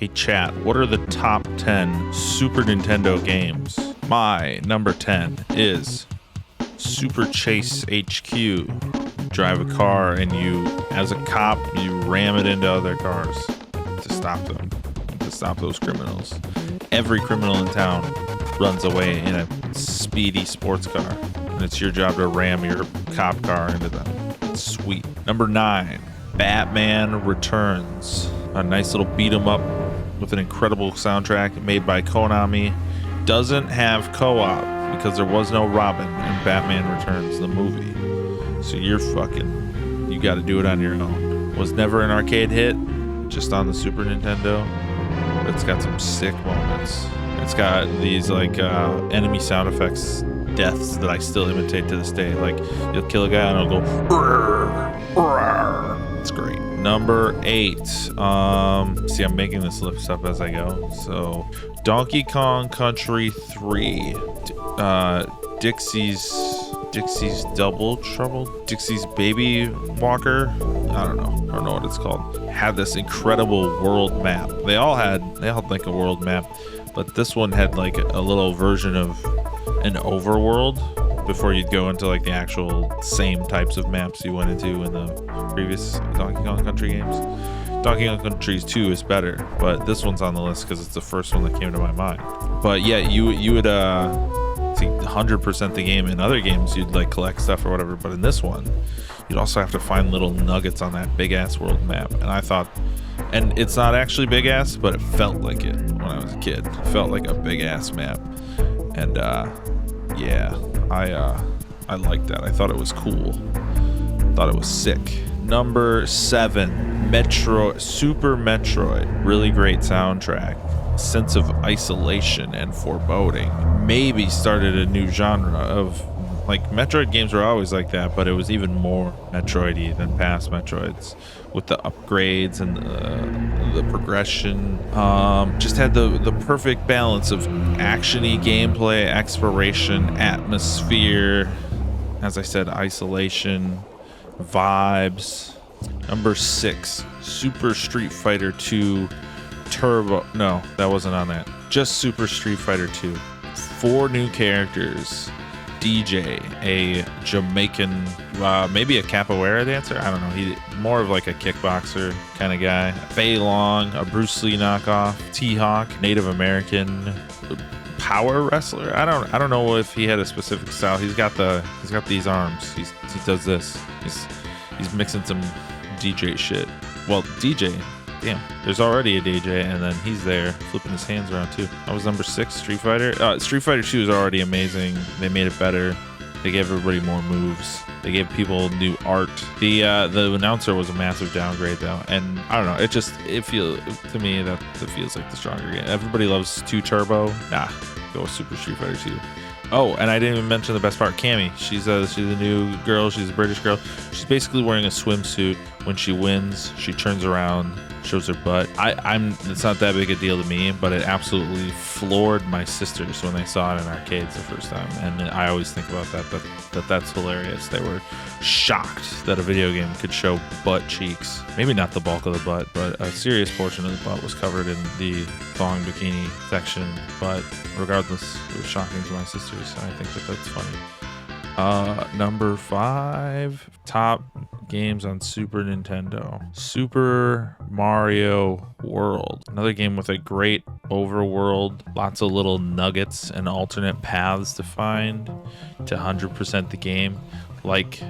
Hey chat, what are the top 10 Super Nintendo games? My number 10 is Super Chase HQ. Drive a car and you, as a cop, you ram it into other cars to stop them, to stop those criminals. Every criminal in town runs away in a speedy sports car, and it's your job to ram your cop car into them. It's sweet. Number 9, Batman Returns. A nice little beat 'em up with an incredible soundtrack made by Konami. Doesn't have co-op because there was no Robin in Batman Returns, the movie. So you got to do it on your own. Was never an arcade hit, just on the Super Nintendo. But it's got some sick moments. It's got these like enemy sound effects, deaths that I still imitate to this day. Like you'll kill a guy and it'll go. Brrr, brrr. It's great. Number 8. See, I'm making this list up as I go. So, Donkey Kong Country 3, Dixie's Double Trouble, Dixie's Baby Walker. I don't know what it's called. Had this incredible world map. They all had like a world map, but this one had like a little version of an overworld before you'd go into like the actual same types of maps you went into in the previous Donkey Kong Country games. Donkey Kong Country 2 is better, but this one's on the list because it's the first one that came to my mind. But yeah, you would 100% the game. In other games you'd like collect stuff or whatever, but in this one you'd also have to find little nuggets on that big ass world map. And I thought, and it's not actually big ass, but it felt like it when I was a kid. It felt like a big ass map. And yeah, I liked that. I thought it was cool. Thought it was sick. Number 7, Super Metroid. Really great soundtrack. Sense of isolation and foreboding. Maybe started a new genre of, like, Metroid games were always like that, but it was even more Metroid-y than past Metroids, with the upgrades and the progression. Just had the perfect balance of action-y gameplay, exploration, atmosphere, as I said, isolation, vibes. Number 6, Super Street Fighter 2 Turbo. No, that wasn't on that. Just Super Street Fighter 2. 4 new characters. DJ, a Jamaican, maybe a capoeira dancer. I don't know. He more of like a kickboxer kind of guy. Fei Long, a Bruce Lee knockoff. T-Hawk, Native American power wrestler. I don't know if he had a specific style. He's got these arms. He does this. He's mixing some DJ shit. Well, DJ. Damn, there's already a DJ, and then he's there flipping his hands around too. That was number 6, Street Fighter. Street Fighter 2 is already amazing. They made it better. They gave everybody more moves. They gave people new art. The announcer was a massive downgrade though, and I don't know. It feels to me that it feels like the stronger game. Everybody loves 2 Turbo. Nah, go with Super Street Fighter 2. Oh, and I didn't even mention the best part. Cammy, she's a new girl. She's a British girl. She's basically wearing a swimsuit. When she wins, she turns around, shows her butt. It's not that big a deal to me, but it absolutely floored my sisters when they saw it in arcades the first time. And I always think about that's hilarious. They were shocked that a video game could show butt cheeks. Maybe not the bulk of the butt, but a serious portion of the butt was covered in the thong bikini section. But regardless, it was shocking to my sisters. And I think that's funny. Number 5, top games on Super Nintendo. Super Mario World. Another game with a great overworld, lots of little nuggets and alternate paths to find to 100% the game. Like,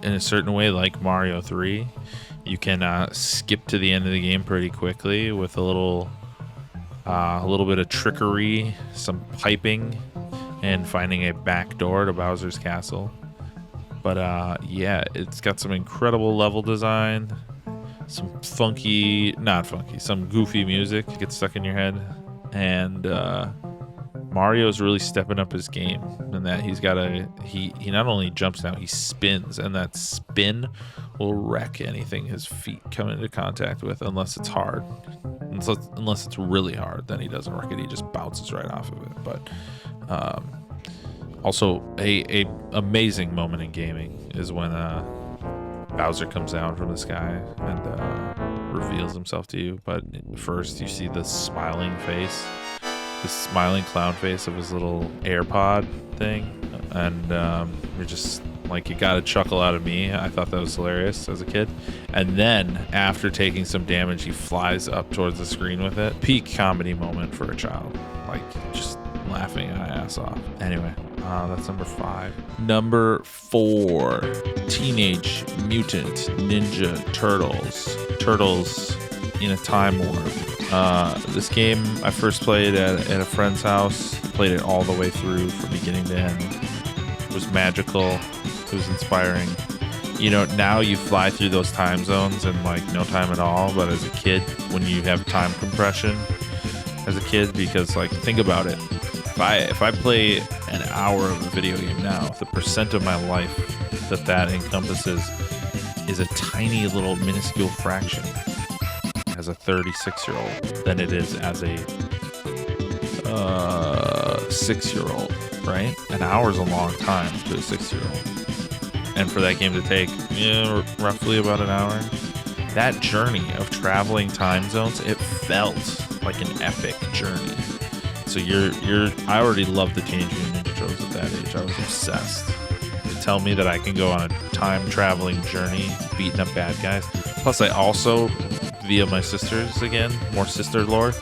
in a certain way, like Mario 3, you can skip to the end of the game pretty quickly with a little bit of trickery, some piping, and finding a back door to Bowser's Castle. But yeah, it's got some incredible level design, some goofy music gets stuck in your head, and Mario's really stepping up his game in that he not only jumps now, he spins, and that spin will wreck anything his feet come into contact with, unless it's hard. Unless it's really hard, then he doesn't wreck it. He just bounces right off of it. But also a amazing moment in gaming is when Bowser comes down from the sky and reveals himself to you. But first you see the smiling face, the smiling clown face of his little AirPod thing, and you're just like, you got a chuckle out of me. I thought that was hilarious as a kid. And then after taking some damage, he flies up towards the screen with it. Peak comedy moment for a child, like just laughing my ass off. Anyway, that's number 5. Number 4, Teenage Mutant Ninja Turtles. Turtles in a Time Warp. This game I first played at a friend's house. Played it all the way through from beginning to end. It was magical. It was inspiring. You know, now you fly through those time zones in like no time at all, but as a kid, when you have time compression as a kid, because like, think about it. If I play an hour of a video game now, the percent of my life that encompasses is a tiny little minuscule fraction as a 36-year-old than it is as a 6-year-old, right? An hour is a long time to a 6-year-old. And for that game to take roughly about an hour, that journey of traveling time zones, it felt like an epic journey. So I already loved the Teenage Mutant Ninja Turtles at that age. I was obsessed. To tell me that I can go on a time traveling journey, beating up bad guys. Plus, I also, via my sisters again, more sister lore,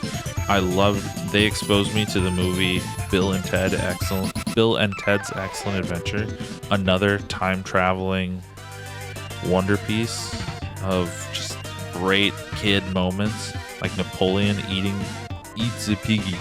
they exposed me to the movie Bill and Ted's Excellent Adventure, another time traveling wonder piece of just great kid moments, like Napoleon eats a piggy.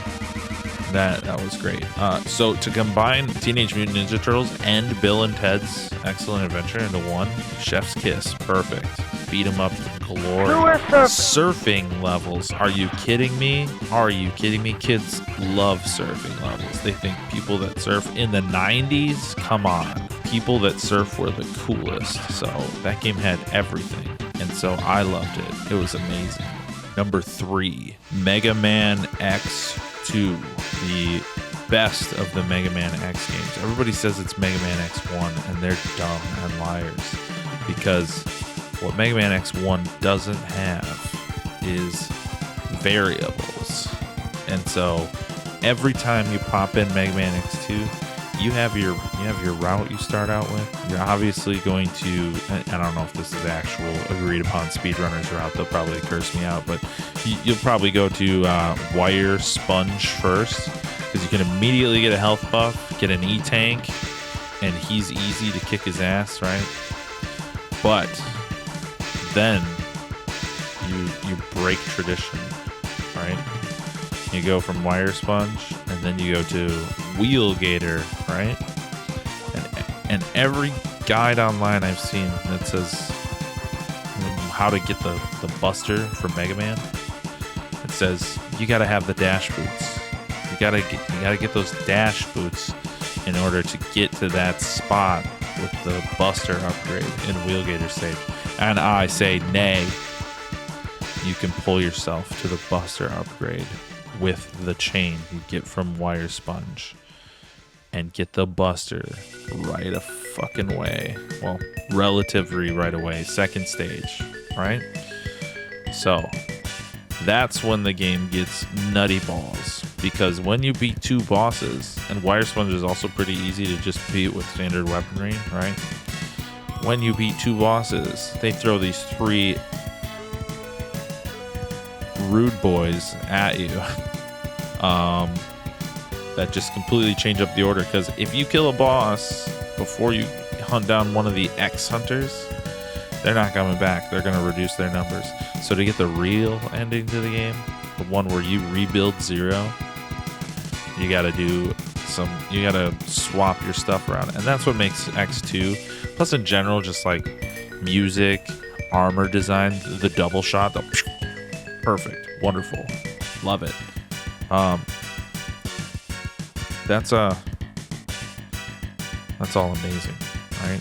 That was great. So to combine Teenage Mutant Ninja Turtles and Bill and Ted's Excellent Adventure into one, chef's kiss, perfect. Beat 'em up galore. Surfing levels. Are you kidding me? Are you kidding me? Kids love surfing levels. They think people that surf in the 90s, come on. People that surf were the coolest. So that game had everything. And so I loved it. It was amazing. Number 3, Mega Man X2, the best of the Mega Man X games. Everybody says it's Mega Man X1, and they're dumb and liars, because what Mega Man X1 doesn't have is variables. And so every time you pop in Mega Man X2, you have your route you start out with. You're obviously going to, I don't know if this is actual agreed upon speedrunner's route, they'll probably curse me out, but you'll probably go to Wire Sponge first, because you can immediately get a health buff, get an E-Tank, and he's easy to kick his ass, right? But then you break tradition, right? You go from Wire Sponge, and then you go to Wheel Gator, right? And every guide online I've seen that says how to get the Buster for Mega Man, it says you gotta have the dash boots. You gotta get those dash boots in order to get to that spot with the Buster upgrade in Wheel Gator stage. And I say nay. You can pull yourself to the Buster upgrade with the chain you get from Wire Sponge and get the Buster right a fucking way. Well, relatively right away, second stage, right? So that's when the game gets nutty balls, because when you beat 2 bosses, and Wire Sponge is also pretty easy to just beat with standard weaponry, right? When you beat 2 bosses, they throw these 3 rude boys at you that just completely change up the order, because if you kill a boss before you hunt down one of the X hunters, they're not coming back. They're going to reduce their numbers. So to get the real ending to the game, the one where you rebuild 0, you got to swap your stuff around, and that's what makes X2, plus in general, just like music, armor design, the double shot, perfect, wonderful, love it. That's all amazing, right?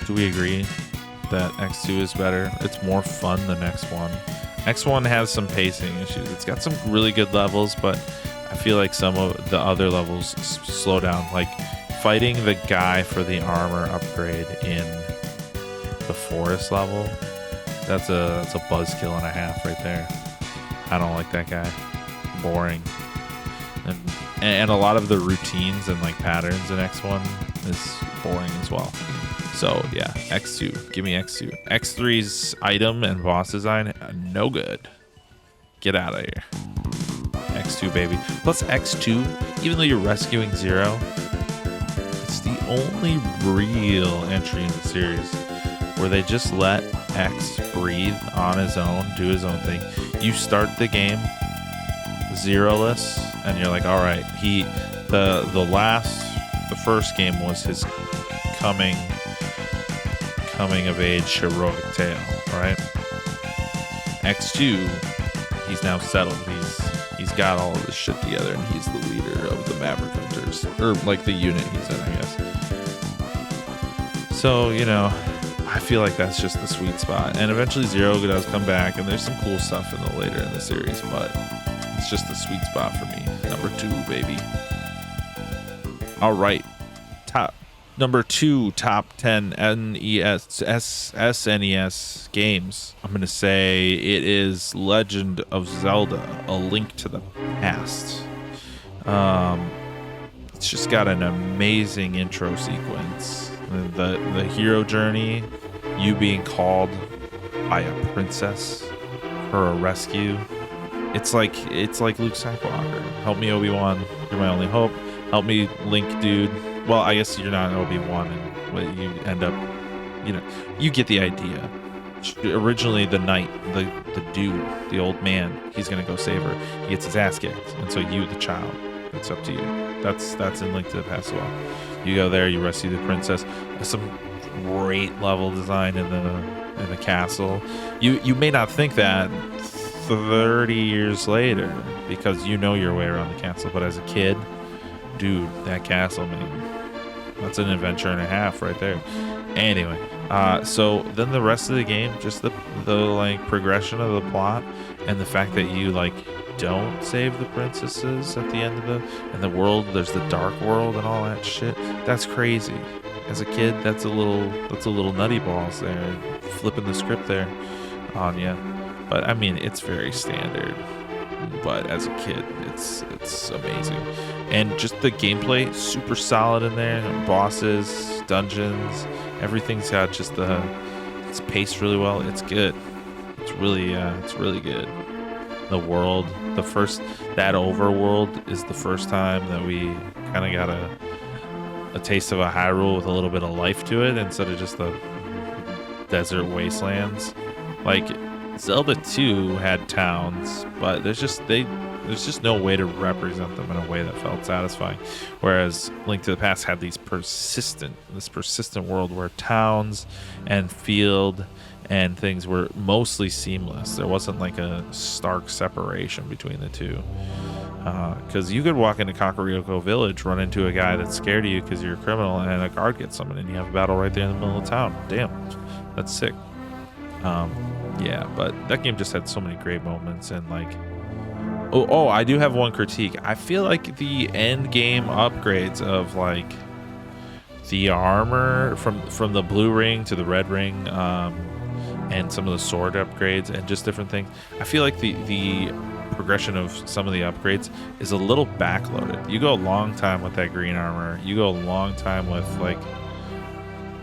Do we agree that X2 is better? It's more fun than X1. X1 has some pacing issues. It's got some really good levels, but I feel like some of the other levels slow down. Like fighting the guy for the armor upgrade in the forest level, That's a buzzkill and a half right there. I don't like that guy. Boring. And a lot of the routines and like patterns in X1 is boring as well. So yeah, X2. Give me X2. X3's item and boss design, no good. Get out of here. X2, baby. Plus X2, even though you're rescuing Zero, it's the only real entry in the series where they just let X breathe on his own, do his own thing. You start the game Zero-less, and you're like, all right, the first game was his coming of age heroic tale, right? X2, he's now settled. He's got all of this shit together, and he's the leader of the Maverick Hunters, or like the unit he's in, I guess. So, you know, I feel like that's just the sweet spot. And eventually Zero does come back, and there's some cool stuff later in the series, but it's just the sweet spot for me. Number 2, baby. All right. Number 2 top 10 SNES games. I'm going to say it is Legend of Zelda, A Link to the Past. It's just got an amazing intro sequence. The hero journey, you being called by a princess for a rescue. It's like Luke Skywalker. Help me, Obi-Wan. You're my only hope. Help me, Link, dude. Well, I guess you're not Obi-Wan, and you end up, you know, you get the idea. Originally, the knight, the dude, the old man, he's gonna go save her. He gets his ass kicked, and so you, the child, it's up to you. That's in Link to the Past as well. You go there, you rescue the princess. There's some great level design in the castle. You may not think that 30 years later because you know your way around the castle, but as a kid, dude, that castle, man, that's an adventure and a half right there. Anyway, so then the rest of the game, just the like progression of the plot and the fact that you like don't save the princesses at the end of the world, there's the dark world and all that shit. That's crazy. As a kid, that's a little nutty balls there, flipping the script there on you. But I mean, it's very standard. But as a kid, it's amazing. And just the gameplay, super solid in there. Bosses, dungeons, everything's got just it's paced really well. It's good. It's really good. The world, that overworld is the first time that we kind of got a taste of a Hyrule with a little bit of life to it instead of just the desert wastelands. Like Zelda 2 had towns, but there's just no way to represent them in a way that felt satisfying. Whereas Link to the Past had this persistent world where towns and field and things were mostly seamless. There wasn't like a stark separation between the two. Because you could walk into Kakariko Village, run into a guy that's scared of you because you're a criminal, and a guard gets summoned, and you have a battle right there in the middle of town. Damn, that's sick. Yeah, but that game just had so many great moments, and like, oh, I do have one critique. I feel like the end game upgrades of like the armor from the blue ring to the red ring, and some of the sword upgrades and just different things. I feel like the progression of some of the upgrades is a little backloaded. You go a long time with that green armor. You go a long time with like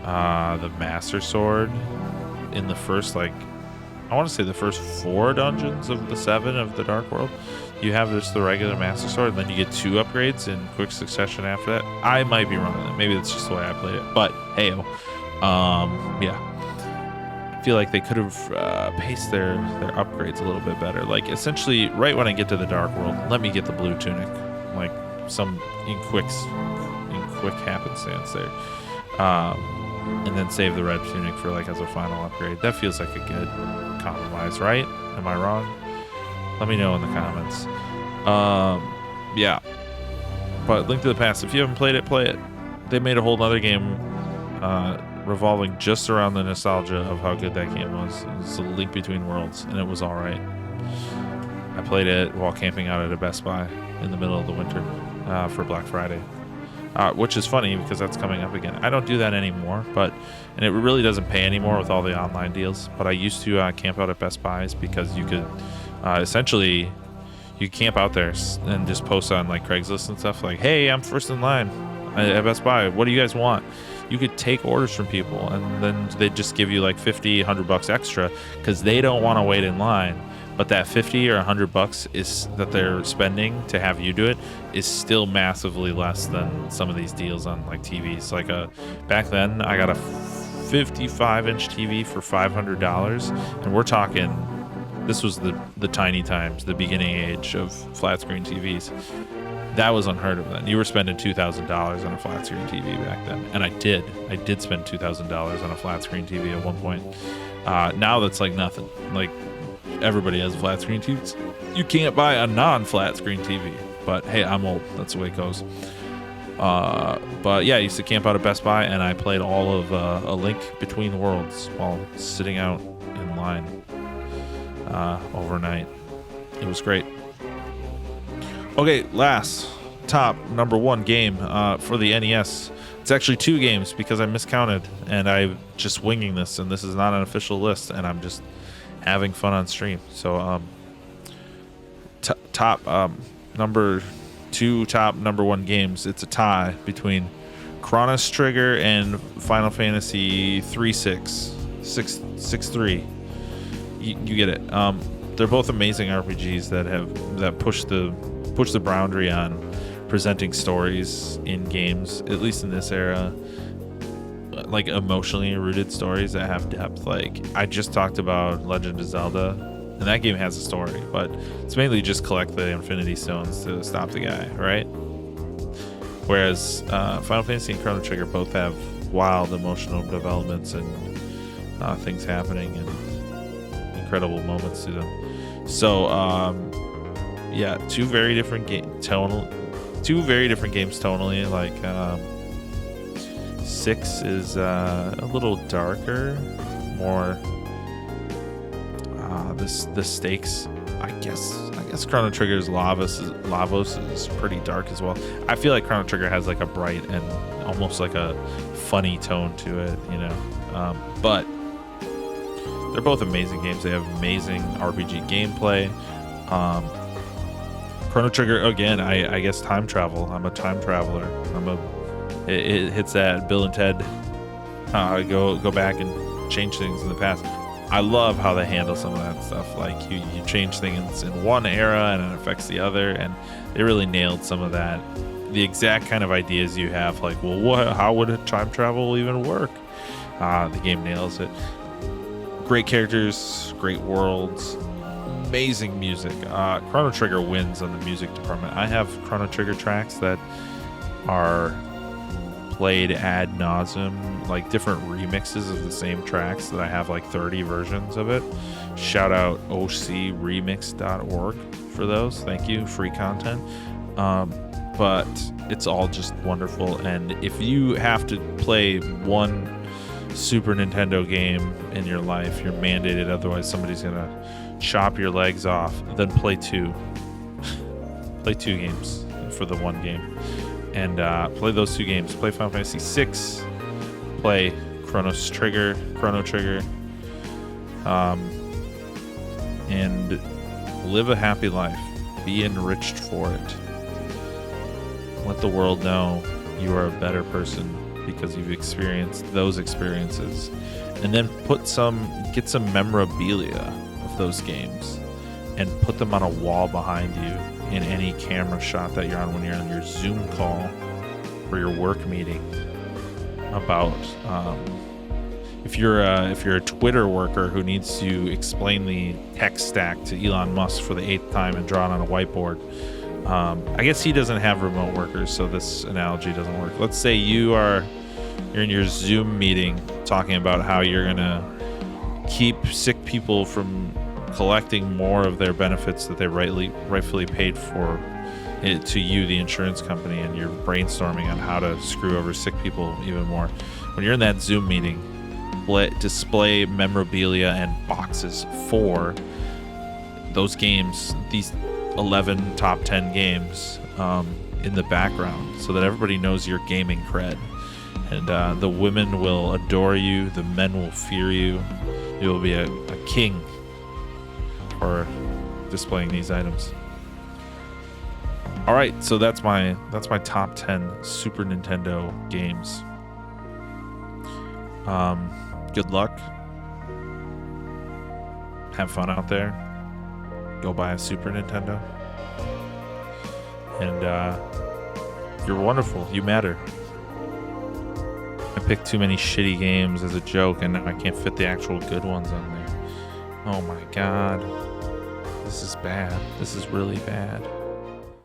the Master Sword in the first, like, I want to say the first 4 dungeons of the 7 of the Dark World. You have just the regular Master Sword, and then you get 2 upgrades in quick succession after that. I might be wrong on that. Maybe that's just the way I played it. But hey-o. Yeah. I feel like they could have paced their upgrades a little bit better. Like, essentially, right when I get to the Dark World, let me get the blue tunic. Like, some in quick happenstance there. And then save the red tunic for like as a final upgrade. That feels like a good compromise, right? Am I wrong? Let me know in the comments. Yeah. But Link to the Past, if you haven't played it, play it. They made a whole other game revolving just around the nostalgia of how good that game was. It was a link between worlds, and it was all right. I played it while camping out at a Best Buy in the middle of the winter for Black Friday. which is funny because that's coming up again. I don't do that anymore, and it really doesn't pay anymore with all the online deals. But I used to camp out at Best Buys because you could essentially you camp out there and just post on like Craigslist and stuff like, "Hey, I'm first in line at Best Buy. What do you guys want?" You could take orders from people, and then they'd just give you like $50, $100 extra because they don't want to wait in line. But that $50 or $100 is that they're spending to have you do it is still massively less than some of these deals on like TVs. Like back then, I got a 55-inch TV for $500, and we're talking. This was the tiny times, the beginning age of flat screen TVs. That was unheard of then. You were spending $2,000 on a flat screen TV back then, and I did spend $2,000 on a flat screen TV at one point. Now that's like nothing. Like everybody has a flat screen TV. You can't buy a non-flat screen TV. But hey, I'm old. That's the way it goes. But yeah, I used to camp out at Best Buy, and I played all of A Link Between Worlds while sitting out in line overnight. It was great. Okay, top number one game for the NES. It's actually two games because I miscounted, and I'm just winging this, and this is not an official list, and I'm just having fun on stream. So top number one games. It's a tie between Chrono Trigger and Final Fantasy 3-6-3. You get it. They're both amazing RPGs that push the boundary on presenting stories in games, at least in this era, like emotionally rooted stories that have depth. Like I just talked about Legend of Zelda, and that game has a story, but it's mainly just collect the Infinity Stones to stop the guy, right? Whereas Final Fantasy and Chrono Trigger both have wild emotional developments and things happening and incredible moments to them. So yeah, two very different games tonally. Like 6 is a little darker, more the stakes. I guess Chrono Trigger's Lavos is pretty dark as well. I feel like Chrono Trigger has like a bright and almost like a funny tone to it, you know. But they're both amazing games. They have amazing RPG gameplay. Chrono Trigger, again, I guess time travel. I'm a time traveler. It hits that Bill and Ted go back and change things in the past. I love how they handle some of that stuff. Like you change things in one era and it affects the other, and they really nailed some of that. The exact kind of ideas you have, like, well, how would a time travel even work? The game nails it. Great characters, great worlds, amazing music. Chrono Trigger wins on the music department. I have Chrono Trigger tracks that are played ad nauseum, like different remixes of the same tracks that I have like 30 versions of it. Shout out ocremix.org for those. Thank you, free content. But it's all just wonderful. And if you have to play one Super Nintendo game in your life, you're mandated, otherwise somebody's gonna chop your legs off, then play two games for the one game, and play those two games. Play Final Fantasy 6, play Chrono Trigger, and live a happy life. Be enriched for it. Let the world know you are a better person because you've experienced those experiences, and then get some memorabilia of those games and put them on a wall behind you in any camera shot that you're on when you're on your Zoom call or your work meeting. About if you're a Twitter worker who needs to explain the tech stack to Elon Musk for the 8th time and draw it on a whiteboard. I guess he doesn't have remote workers, so this analogy doesn't work. Let's say you're in your Zoom meeting talking about how you're gonna keep sick people from collecting more of their benefits that they rightfully paid for it to you, the insurance company, and you're brainstorming on how to screw over sick people even more. When you're in that Zoom meeting, display memorabilia and boxes for those games, these 11 top 10 games, in the background so that everybody knows your gaming cred. And the women will adore you. The men will fear you. You will be a king for displaying these items. All right, so that's my top 10 Super Nintendo games. Good luck. Have fun out there. Go buy a Super Nintendo. And you're wonderful. You matter. I picked too many shitty games as a joke, and now I can't fit the actual good ones on there. Oh my god. This is bad. This is really bad.